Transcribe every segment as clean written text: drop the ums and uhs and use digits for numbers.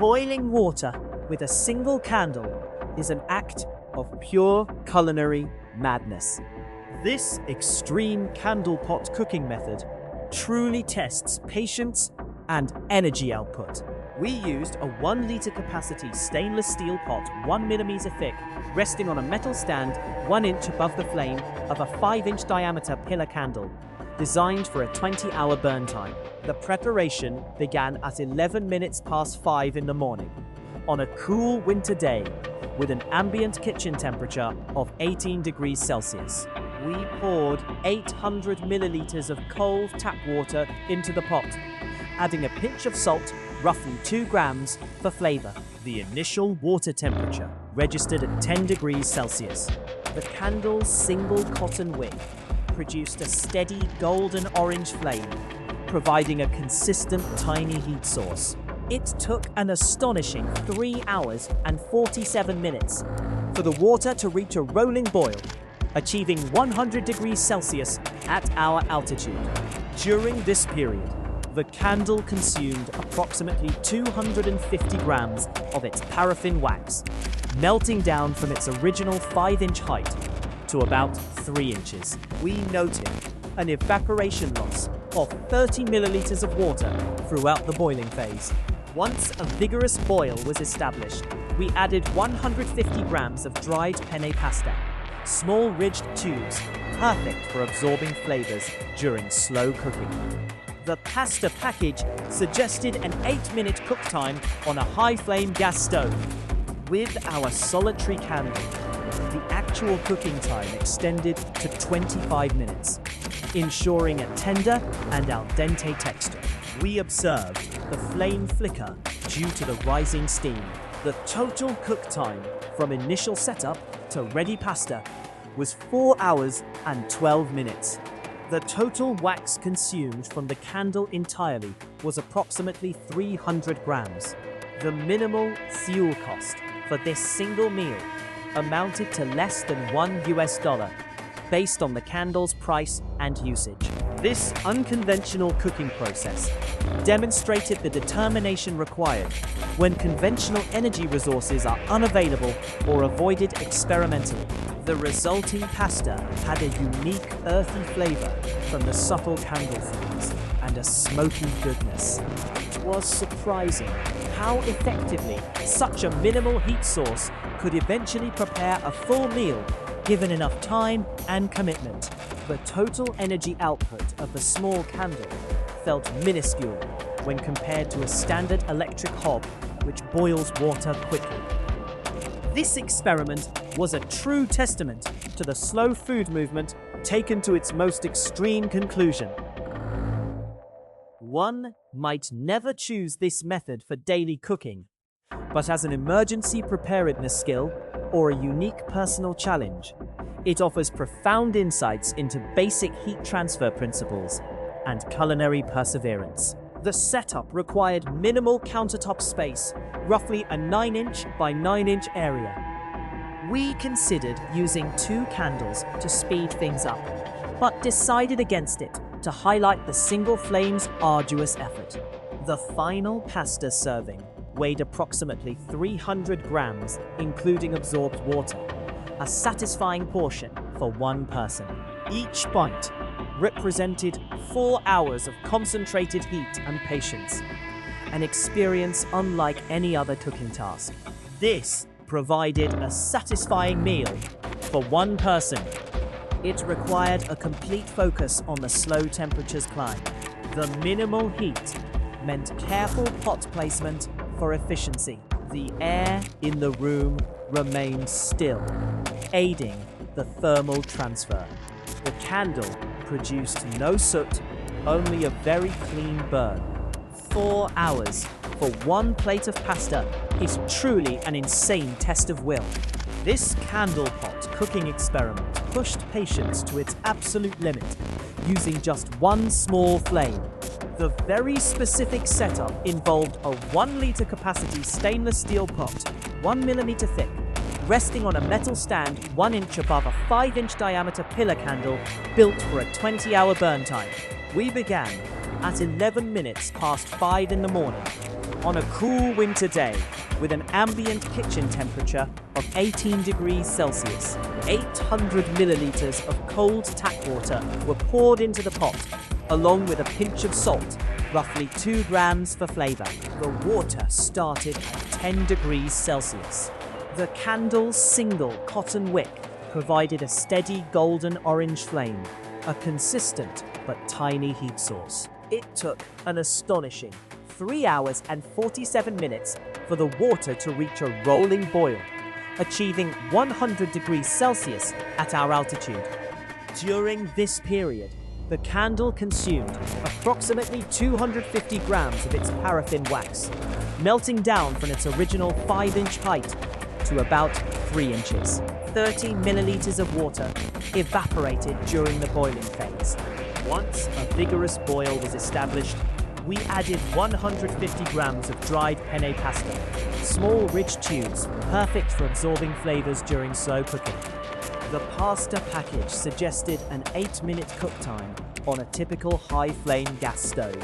Boiling water with a single candle is an act of pure culinary madness. This extreme candle pot cooking method truly tests patience and energy output. We used a 1 liter capacity stainless steel pot 1 millimeter thick, resting on a metal stand 1 inch above the flame of a 5-inch diameter pillar candle, designed for a 20-hour burn time. The preparation began at 11 minutes past 5 in the morning, on a cool winter day with an ambient kitchen temperature of 18 degrees Celsius. We poured 800 milliliters of cold tap water into the pot, adding a pinch of salt, roughly 2 grams, for flavor. The initial water temperature registered at 10 degrees Celsius. The candle's single cotton wick produced a steady golden orange flame, providing a consistent tiny heat source. It took an astonishing 3 hours and 47 minutes for the water to reach a rolling boil, achieving 100 degrees Celsius at our altitude. During this period, the candle consumed approximately 250 grams of its paraffin wax, melting down from its original 5-inch height to about 3 inches. We noted an evaporation loss of 30 milliliters of water throughout the boiling phase. Once a vigorous boil was established, we added 150 grams of dried penne pasta, small ridged tubes, perfect for absorbing flavors during slow cooking. The pasta package suggested an 8-minute cook time on a high-flame gas stove. With our solitary candle, the actual cooking time extended to 25 minutes, ensuring a tender and al dente texture. We observed the flame flicker due to the rising steam. The total cook time from initial setup to ready pasta was 4 hours and 12 minutes. The total wax consumed from the candle entirely was approximately 300 grams. The minimal fuel cost for this single meal amounted to less than $1 based on the candle's price and usage. This unconventional cooking process demonstrated the determination required when conventional energy resources are unavailable or avoided experimentally. The resulting pasta had a unique earthy flavor from the subtle candle fumes and a smoky goodness. It was surprising how effectively such a minimal heat source could eventually prepare a full meal given enough time and commitment. The total energy output of the small candle felt minuscule when compared to a standard electric hob which boils water quickly. This experiment was a true testament to the slow food movement taken to its most extreme conclusion. One might never choose this method for daily cooking, but as an emergency preparedness skill or a unique personal challenge, it offers profound insights into basic heat transfer principles and culinary perseverance. The setup required minimal countertop space, roughly a 9-inch by 9-inch area. We considered using 2 candles to speed things up, but decided against it to highlight the single flame's arduous effort. The final pasta serving weighed approximately 300 grams, including absorbed water, a satisfying portion for one person. Each bite represented 4 hours of concentrated heat and patience, an experience unlike any other cooking task. This provided a satisfying meal for one person. It required a complete focus on the slow temperatures climb. The minimal heat meant careful pot placement for efficiency. The air in the room remained still, aiding the thermal transfer. The candle produced no soot, only a very clean burn. 4 hours for one plate of pasta is truly an insane test of will. This candle pot cooking experiment pushed patience to its absolute limit, using just one small flame. The very specific setup involved a 1 liter capacity stainless steel pot, 1 millimeter thick, resting on a metal stand 1 inch above a 5-inch diameter pillar candle built for a 20-hour burn time. We began at 11 minutes past 5 in the morning, On a cool winter day, with an ambient kitchen temperature of 18 degrees Celsius, 800 milliliters of cold tap water were poured into the pot, along with a pinch of salt, roughly 2 grams for flavor. The water started at 10 degrees Celsius. The candle's single cotton wick provided a steady golden orange flame, a consistent but tiny heat source. It took an astonishing 3 hours and 47 minutes for the water to reach a rolling boil, achieving 100 degrees Celsius at our altitude. During this period, the candle consumed approximately 250 grams of its paraffin wax, melting down from its original 5-inch height to about 3 inches. 30 milliliters of water evaporated during the boiling phase. Once a vigorous boil was established, we added 150 grams of dried penne pasta, small rich tubes, perfect for absorbing flavors during slow cooking. The pasta package suggested an 8-minute cook time on a typical high-flame gas stove.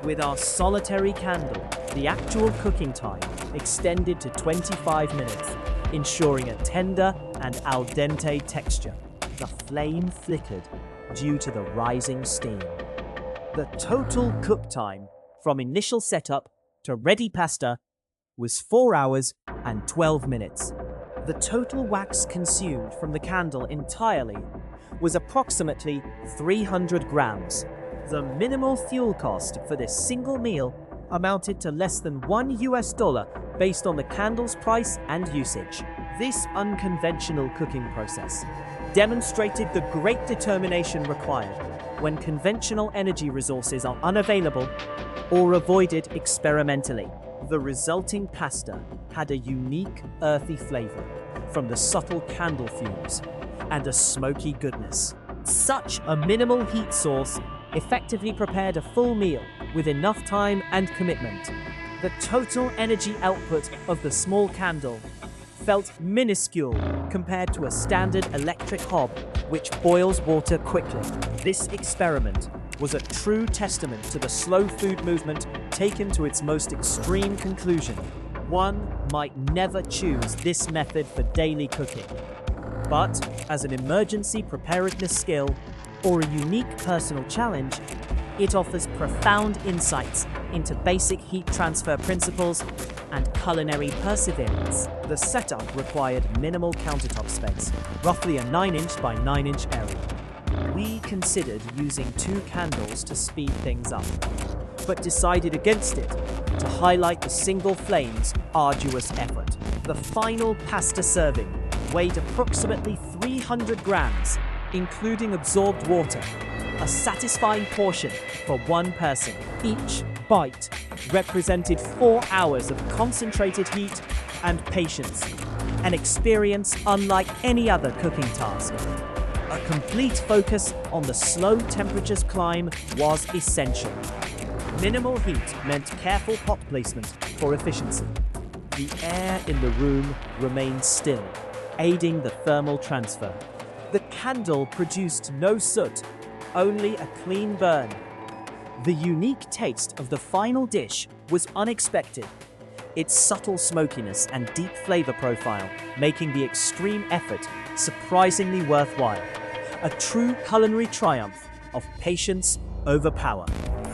With our solitary candle, the actual cooking time extended to 25 minutes, ensuring a tender and al dente texture. The flame flickered due to the rising steam. The total cook time from initial setup to ready pasta was 4 hours and 12 minutes. The total wax consumed from the candle entirely was approximately 300 grams. The minimal fuel cost for this single meal amounted to less than $1 based on the candle's price and usage. This unconventional cooking process demonstrated the great determination required when conventional energy resources are unavailable or avoided experimentally. The resulting pasta had a unique earthy flavor from the subtle candle fumes and a smoky goodness. Such a minimal heat source effectively prepared a full meal with enough time and commitment. The total energy output of the small candle felt minuscule compared to a standard electric hob which boils water quickly. This experiment was a true testament to the slow food movement taken to its most extreme conclusion. One might never choose this method for daily cooking, but as an emergency preparedness skill or a unique personal challenge, it offers profound insights into basic heat transfer principles and culinary perseverance. The setup required minimal countertop space, roughly a 9-inch by 9-inch area. We considered using 2 candles to speed things up, but decided against it to highlight the single flame's arduous effort. The final pasta serving weighed approximately 300 grams, including absorbed water, a satisfying portion for one person. Each bite represented 4 hours of concentrated heat and patience, an experience unlike any other cooking task. A complete focus on the slow temperatures climb was essential. Minimal heat meant careful pot placement for efficiency. The air in the room remained still, aiding the thermal transfer. The candle produced no soot, only a clean burn. The unique taste of the final dish was unexpected, its subtle smokiness and deep flavor profile making the extreme effort surprisingly worthwhile. A true culinary triumph of patience over power.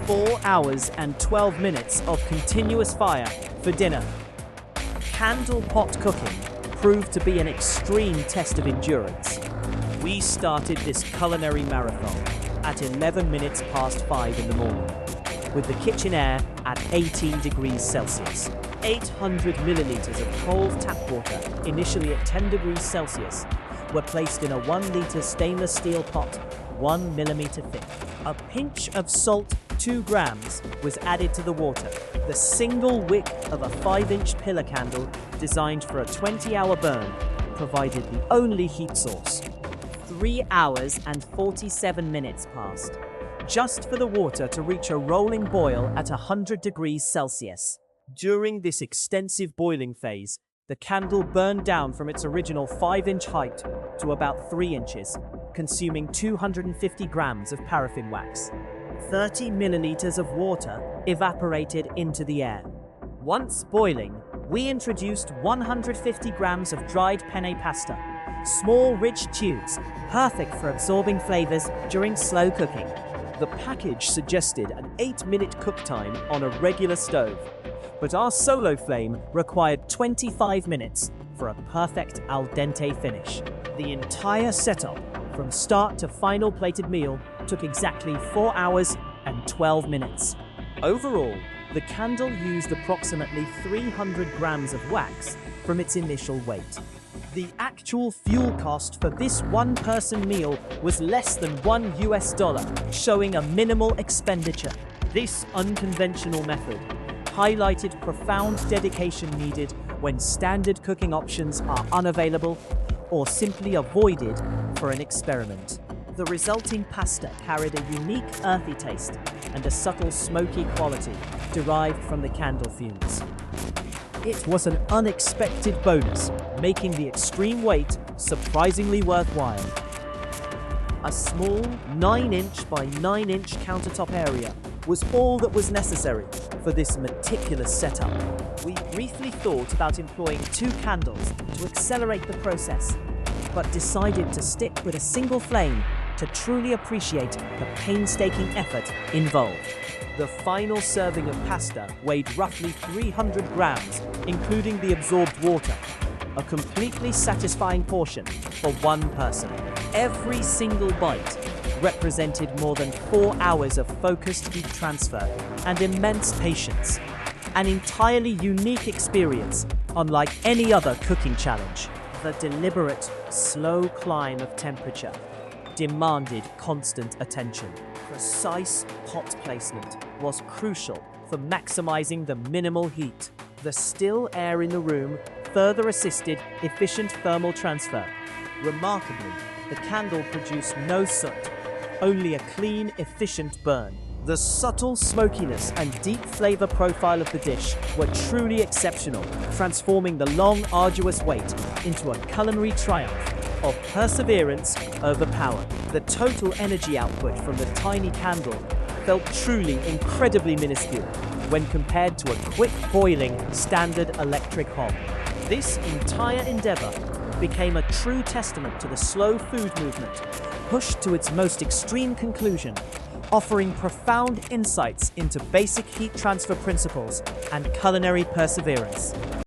4 hours and 12 minutes of continuous fire for dinner. Candle pot cooking proved to be an extreme test of endurance. We started this culinary marathon at 11 minutes past 5 in the morning, with the kitchen air at 18 degrees Celsius. 800 milliliters of cold tap water, initially at 10 degrees Celsius, were placed in a 1-liter stainless steel pot, 1 millimeter thick. A pinch of salt, 2 grams, was added to the water. The single wick of a 5-inch pillar candle, designed for a 20-hour burn, provided the only heat source. 3 hours and 47 minutes passed, just for the water to reach a rolling boil at 100 degrees Celsius. During this extensive boiling phase, the candle burned down from its original 5-inch height to about 3 inches, consuming 250 grams of paraffin wax. 30 milliliters of water evaporated into the air. Once boiling, we introduced 150 grams of dried penne pasta, small rich tubes, perfect for absorbing flavors during slow cooking. The package suggested an 8-minute cook time on a regular stove, but our solo flame required 25 minutes for a perfect al dente finish. The entire setup, from start to final plated meal, took exactly 4 hours and 12 minutes. Overall, the candle used approximately 300 grams of wax from its initial weight. The actual fuel cost for this one-person meal was less than $1, showing a minimal expenditure. This unconventional method highlighted profound dedication needed when standard cooking options are unavailable or simply avoided for an experiment. The resulting pasta carried a unique earthy taste and a subtle smoky quality derived from the candle fumes. It was an unexpected bonus, making the extreme weight surprisingly worthwhile. A small 9-inch by 9-inch countertop area was all that was necessary for this meticulous setup. We briefly thought about employing 2 candles to accelerate the process, but decided to stick with a single flame to truly appreciate the painstaking effort involved. The final serving of pasta weighed roughly 300 grams, including the absorbed water, a completely satisfying portion for one person. Every single bite represented more than 4 hours of focused heat transfer and immense patience. An entirely unique experience, unlike any other cooking challenge. The deliberate, slow climb of temperature demanded constant attention. Precise pot placement was crucial for maximizing the minimal heat. The still air in the room further assisted efficient thermal transfer. Remarkably, the candle produced no soot, only a clean, efficient burn. The subtle smokiness and deep flavor profile of the dish were truly exceptional, transforming the long, arduous wait into a culinary triumph of perseverance over power. The total energy output from the tiny candle felt truly incredibly minuscule when compared to a quick boiling standard electric hob. This entire endeavor became a true testament to the slow food movement, pushed to its most extreme conclusion, offering profound insights into basic heat transfer principles and culinary perseverance.